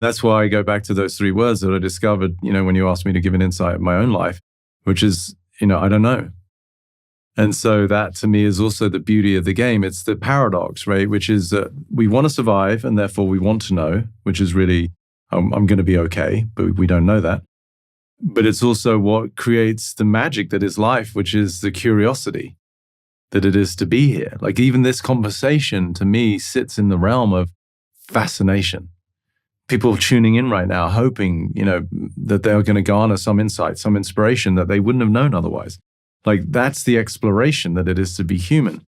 That's why I go back to those three words that I discovered, when you asked me to give an insight of my own life, which is, I don't know. And so that to me is also the beauty of the game. It's the paradox, right? Which is that we want to survive and therefore we want to know, which is really, I'm going to be okay, but we don't know that. But it's also what creates the magic that is life, which is the curiosity that it is to be here. Like even this conversation to me sits in the realm of fascination. People tuning in right now, hoping, that they're going to garner some insight, some inspiration that they wouldn't have known otherwise. Like that's the exploration that it is to be human.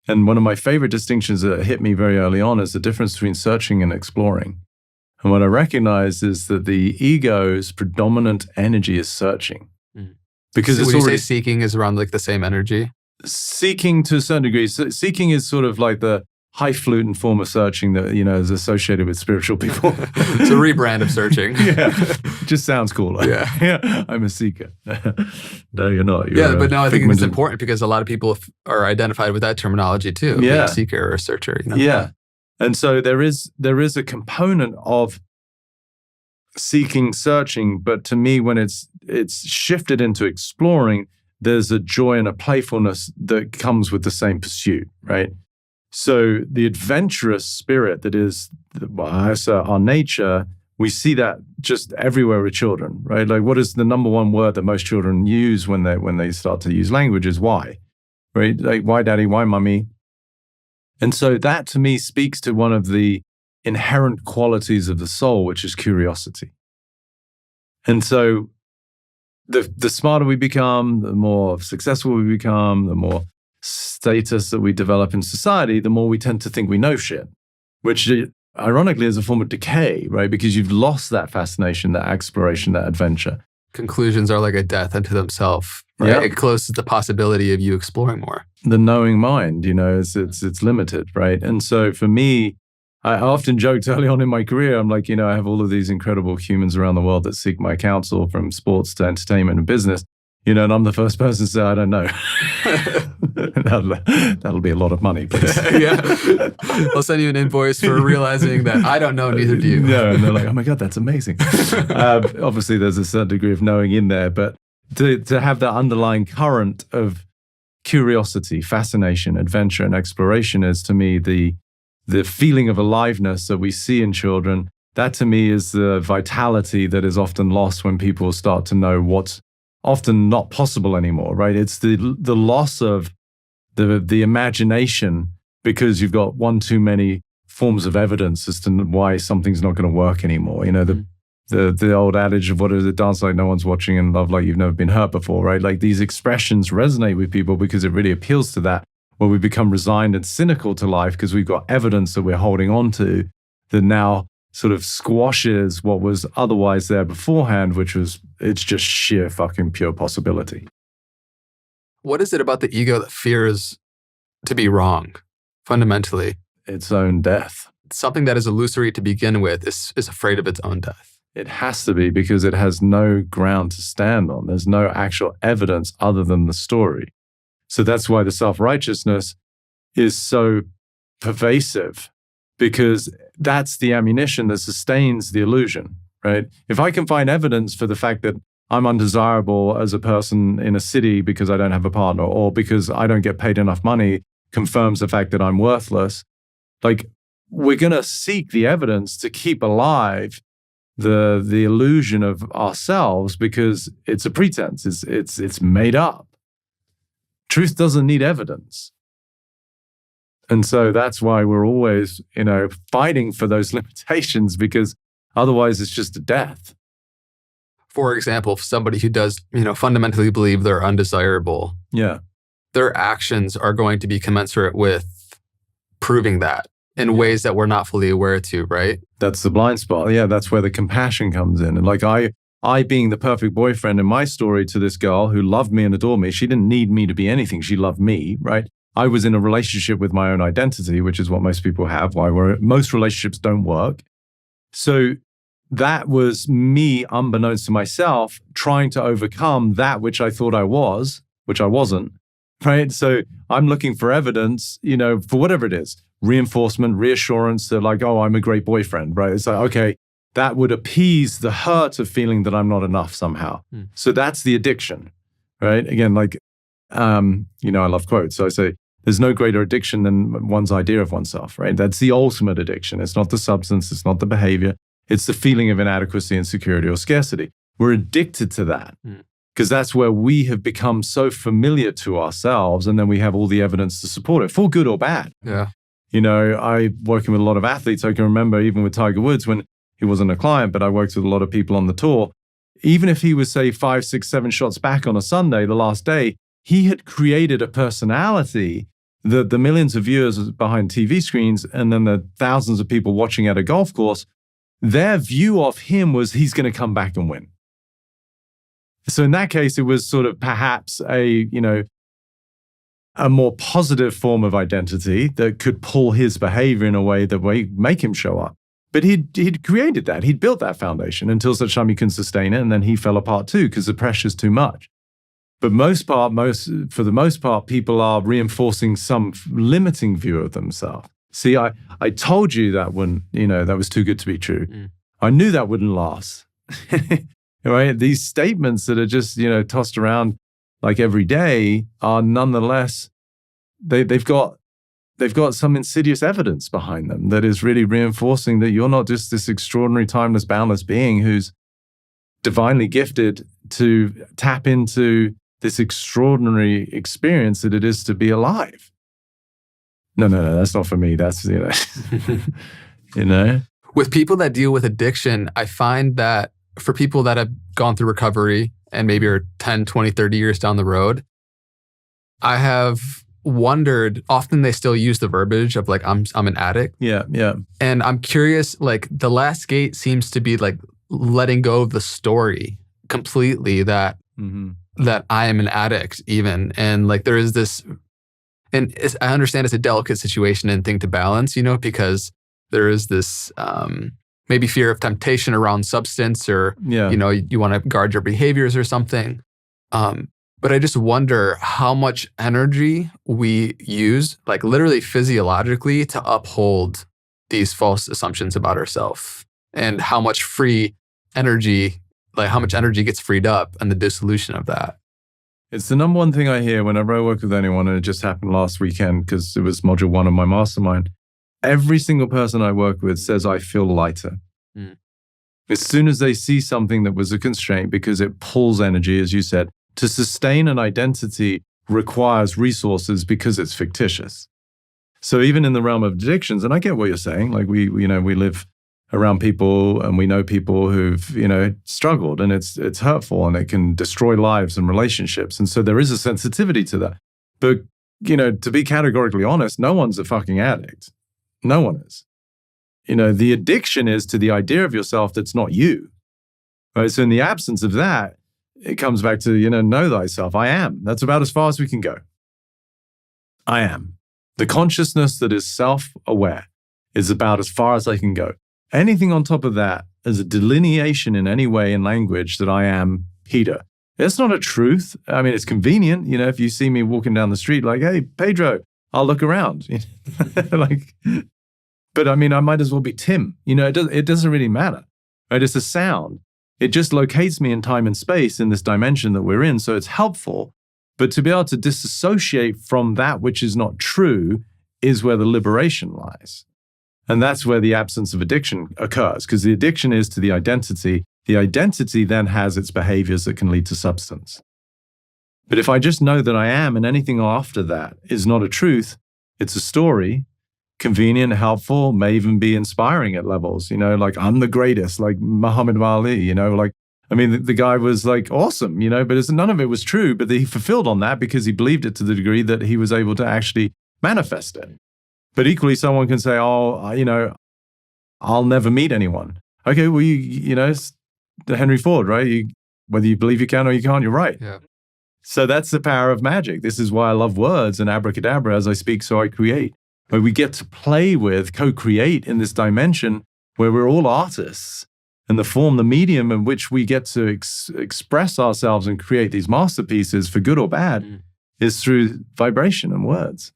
And one of my favorite distinctions that hit me very early on is the difference between searching and exploring. And what I recognize is that the ego's predominant energy is searching. Because so would you say seeking is around like the same energy? Seeking to a certain degree. Seeking is sort of like the highfalutin form of searching that, is associated with spiritual people. It's a rebrand of searching. Yeah. It just sounds cooler. Yeah. I'm a seeker. No, you're not. But no, I think it's important because a lot of people are identified with that terminology too. Being a seeker or a searcher. Yeah. And so there is a component of seeking, searching, but to me, when it's shifted into exploring, there's a joy and a playfulness that comes with the same pursuit, right? So the adventurous spirit that is our nature, we see that just everywhere with children, right? Like what is the number one word that most children use when they start to use language is why, right? Like why daddy, why mummy? And so that to me speaks to one of the inherent qualities of the soul, which is curiosity. And so the smarter we become, the more successful we become, the more status that we develop in society, the more we tend to think we know shit, which ironically is a form of decay, right? Because you've lost that fascination, that exploration, that adventure. Conclusions are like a death unto themselves, right? Yep. It closes the possibility of you exploring more. The knowing mind, it's limited, right? And so for me, I often joked early on in my career, I'm like, I have all of these incredible humans around the world that seek my counsel from sports to entertainment and business, and I'm the first person to say, I don't know. That'll be a lot of money, please. Yeah. I'll send you an invoice for realizing that I don't know, neither do you. No, and they're like, oh my God, that's amazing. Obviously, there's a certain degree of knowing in there, but to have that underlying current of curiosity, fascination, adventure, and exploration is to me the feeling of aliveness that we see in children. That to me is the vitality that is often lost when people start to know what's often not possible anymore, right? It's the loss of the imagination because you've got one too many forms of evidence as to why something's not going to work anymore. The old adage of what is it, dance like no one's watching and love like you've never been hurt before, right? Like these expressions resonate with people because it really appeals to that, where we become resigned and cynical to life because we've got evidence that we're holding on to that now sort of squashes what was otherwise there beforehand, which was, it's just sheer fucking pure possibility. What is it about the ego that fears to be wrong, fundamentally? Its own death. Something that is illusory to begin with is afraid of its own death. It has to be because it has no ground to stand on. There's no actual evidence other than the story. So that's why the self-righteousness is so pervasive, because that's the ammunition that sustains the illusion, right? If I can find evidence for the fact that I'm undesirable as a person in a city because I don't have a partner or because I don't get paid enough money, confirms the fact that I'm worthless, like we're going to seek the evidence to keep alive the illusion of ourselves because it's a pretense, it's made up. Truth doesn't need evidence. And so that's why we're always, fighting for those limitations because otherwise it's just a death. For example, somebody who does, fundamentally believe they're undesirable. Yeah. Their actions are going to be commensurate with proving that in ways that we're not fully aware to, right? That's the blind spot. Yeah, that's where the compassion comes in. And like I being the perfect boyfriend in my story to this girl who loved me and adored me, she didn't need me to be anything. She loved me, right? I was in a relationship with my own identity, which is what most people have, most relationships don't work. So that was me, unbeknownst to myself, trying to overcome that which I thought I was, which I wasn't, right? So I'm looking for evidence, for whatever it is, reinforcement, reassurance that like, oh, I'm a great boyfriend, right? It's like, okay, that would appease the hurt of feeling that I'm not enough somehow. So that's the addiction, right? Again, like, I love quotes. So I say, there's no greater addiction than one's idea of oneself, right? That's the ultimate addiction. It's not the substance. It's not the behavior. It's the feeling of inadequacy, insecurity, or scarcity. We're addicted to that because that's where we have become so familiar to ourselves, and then we have all the evidence to support it, for good or bad. Yeah. I working with a lot of athletes. I can remember even with Tiger Woods when he wasn't a client, but I worked with a lot of people on the tour. Even if he was, say, 5, 6, 7 shots back on a Sunday, the last day, he had created a personality that the millions of viewers behind TV screens and then the thousands of people watching at a golf course, their view of him was he's going to come back and win. So in that case, it was sort of perhaps a more positive form of identity that could pull his behavior in a way that would make him show up. But he'd created that. He'd built that foundation until such time he can sustain it, and then he fell apart too because the pressure's too much. But for the most part, people are reinforcing some limiting view of themselves. See, I told you that that was too good to be true. I knew that wouldn't last. Right? These statements that are just, tossed around like every day are nonetheless, they've got some insidious evidence behind them that is really reinforcing that you're not just this extraordinary, timeless, boundless being who's divinely gifted to tap into this extraordinary experience that it is to be alive. No, that's not for me. That's, With people that deal with addiction, I find that for people that have gone through recovery and maybe are 10, 20, 30 years down the road, I have wondered, often they still use the verbiage of like, I'm an addict. Yeah. And I'm curious, like the last gate seems to be like letting go of the story completely that I am an addict even. And like there is this, and I understand it's a delicate situation and thing to balance, because there is this maybe fear of temptation around substance or, you want to guard your behaviors or something. But I just wonder how much energy we use, like literally physiologically, to uphold these false assumptions about ourselves, and how much energy gets freed up and the dissolution of that. It's the number one thing I hear whenever I work with anyone, and it just happened last weekend because it was module 1 of my mastermind. Every single person I work with says, I feel lighter. As soon as they see something that was a constraint, because it pulls energy, as you said, to sustain an identity requires resources because it's fictitious. So even in the realm of addictions, and I get what you're saying, like we live around people and we know people who've, struggled, and it's hurtful and it can destroy lives and relationships. And so there is a sensitivity to that. But, to be categorically honest, no one's a fucking addict. No one is. The addiction is to the idea of yourself that's not you. Right? So in the absence of that, it comes back to, know thyself. I am. That's about as far as we can go. I am. The consciousness that is self-aware is about as far as I can go. Anything on top of that is a delineation in any way in language that I am Peter. It's not a truth. I mean, it's convenient. If you see me walking down the street like, hey, Pedro, I'll look around. But I mean, I might as well be Tim. It doesn't really matter. Right? It's a sound. It just locates me in time and space in this dimension that we're in. So it's helpful. But to be able to disassociate from that which is not true is where the liberation lies. And that's where the absence of addiction occurs, because the addiction is to the identity. The identity then has its behaviors that can lead to substance. But if I just know that I am, and anything after that is not a truth, it's a story, convenient, helpful, may even be inspiring at levels, like I'm the greatest, like Muhammad Ali, the guy was like awesome, but none of it was true, but he fulfilled on that because he believed it to the degree that he was able to actually manifest it. But equally, someone can say, I'll never meet anyone. Okay, well, it's Henry Ford, right? Whether you believe you can or you can't, you're right. Yeah. So that's the power of magic. This is why I love words and abracadabra. As I speak, so I create. Where we get to play with, co-create in this dimension where we're all artists. And the medium in which we get to express ourselves and create these masterpieces for good or bad is through vibration and words.